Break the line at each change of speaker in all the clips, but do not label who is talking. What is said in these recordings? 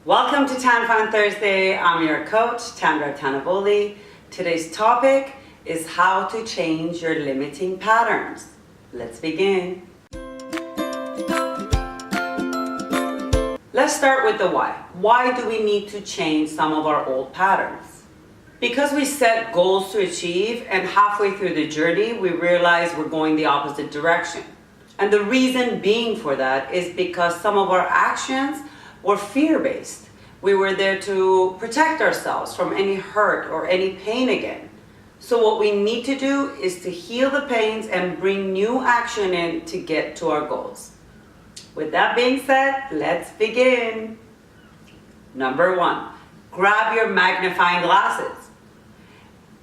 Welcome to Tan Fan Thursday. I'm your coach, Tandra Tanavoli. Today's topic is how to change your limiting patterns. Let's begin. Let's start with the why. Why do we need to change some of our old patterns? Because we set goals to achieve, and halfway through the journey, we realize we're going the opposite direction. And the reason being for that is because some of our actions were fear-based. We were there to protect ourselves from any hurt or any pain again. So what we need to do is to heal the pains and bring new action in to get to our goals. With that being said, let's begin. Number one, grab your magnifying glasses.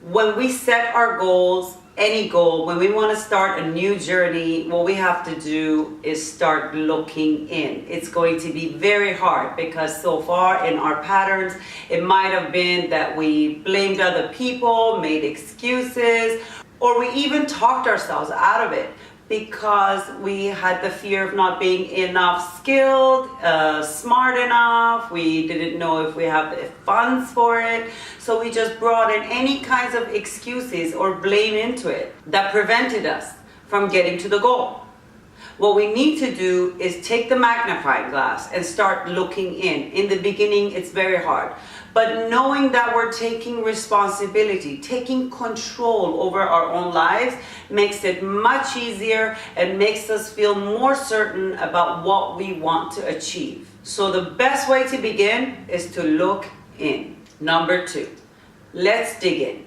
When we set our goals, any goal, when we want to start a new journey, what we have to do is start looking in. It's going to be very hard because so far in our patterns, it might have been that we blamed other people, made excuses, or we even talked ourselves out of it because we had the fear of not being enough skilled, smart enough. We didn't know if we have the funds for it. So we just brought in any kinds of excuses or blame into it that prevented us from getting to the goal. What we need to do is take the magnifying glass and start looking in. In the beginning, it's very hard. But knowing that we're taking responsibility, taking control over our own lives makes it much easier and makes us feel more certain about what we want to achieve. So the best way to begin is to look in. Number two, let's dig in.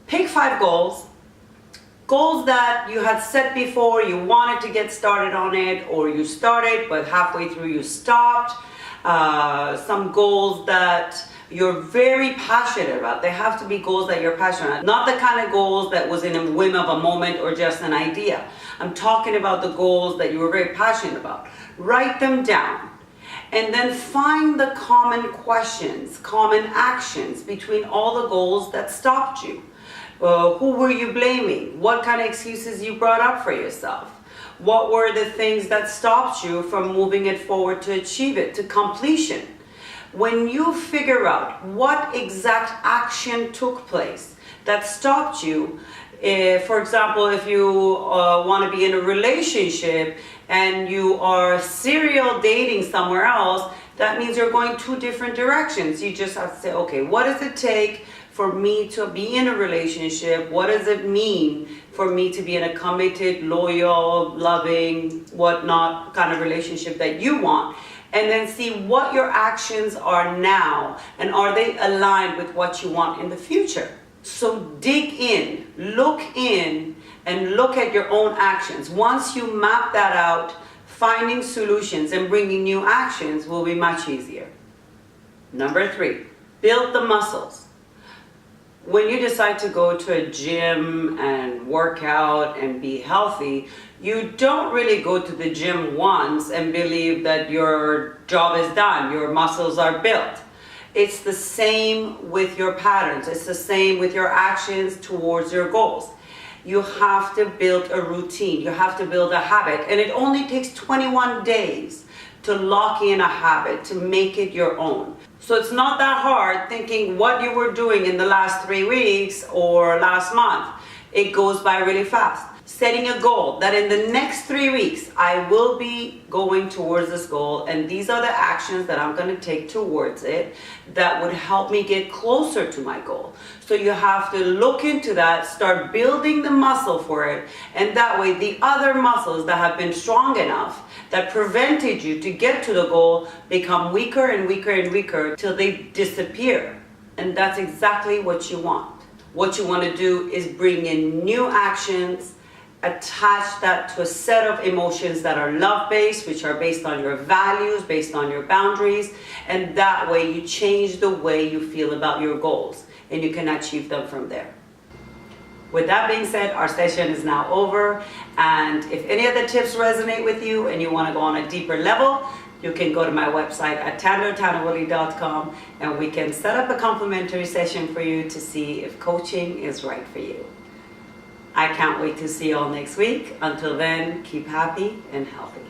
Pick 5 goals. Goals that you had set before, you wanted to get started on it, or you started but halfway through you stopped. Some goals that you're very passionate about. They have to be goals that you're passionate about. Not the kind of goals that was in a whim of a moment or just an idea. I'm talking about the goals that you were very passionate about. Write them down. And then find the common questions, common actions between all the goals that stopped you. Who were you blaming? What kind of excuses you brought up for yourself? What were the things that stopped you from moving it forward to achieve it, to completion? When you figure out what exact action took place that stopped you, for example, if you want to be in a relationship and you are serial dating somewhere else, that means you're going 2 different directions. You just have to say, okay, what does it take for me to be in a relationship? What does it mean for me to be in a committed, loyal, loving, whatnot kind of relationship that you want? And then see what your actions are now, and are they aligned with what you want in the future? So dig in, and look at your own actions. Once you map that out, finding solutions and bringing new actions will be much easier. Number 3, build the muscles. When you decide to go to a gym and work out and be healthy, you don't really go to the gym once and believe that your job is done, your muscles are built. It's the same with your patterns. It's the same with your actions towards your goals. You have to build a routine. You have to build a habit. And it only takes 21 days to lock in a habit, to make it your own. So it's not that hard thinking what you were doing in the last 3 weeks or last month. It goes by really fast. Setting a goal that in the next 3 weeks, I will be going towards this goal, and these are the actions that I'm going to take towards it that would help me get closer to my goal. So you have to look into that, start building the muscle for it, and that way the other muscles that have been strong enough that prevented you to get to the goal become weaker and weaker and weaker till they disappear. And that's exactly what you want. What you want to do is bring in new actions, attach that to a set of emotions that are love-based, which are based on your values, based on your boundaries, and that way you change the way you feel about your goals, and you can achieve them from there. With that being said, our session is now over, and if any of the tips resonate with you and you want to go on a deeper level, you can go to my website at tandratanavoli.com, and we can set up a complimentary session for you to see if coaching is right for you. I can't wait to see you all next week. Until then, keep happy and healthy.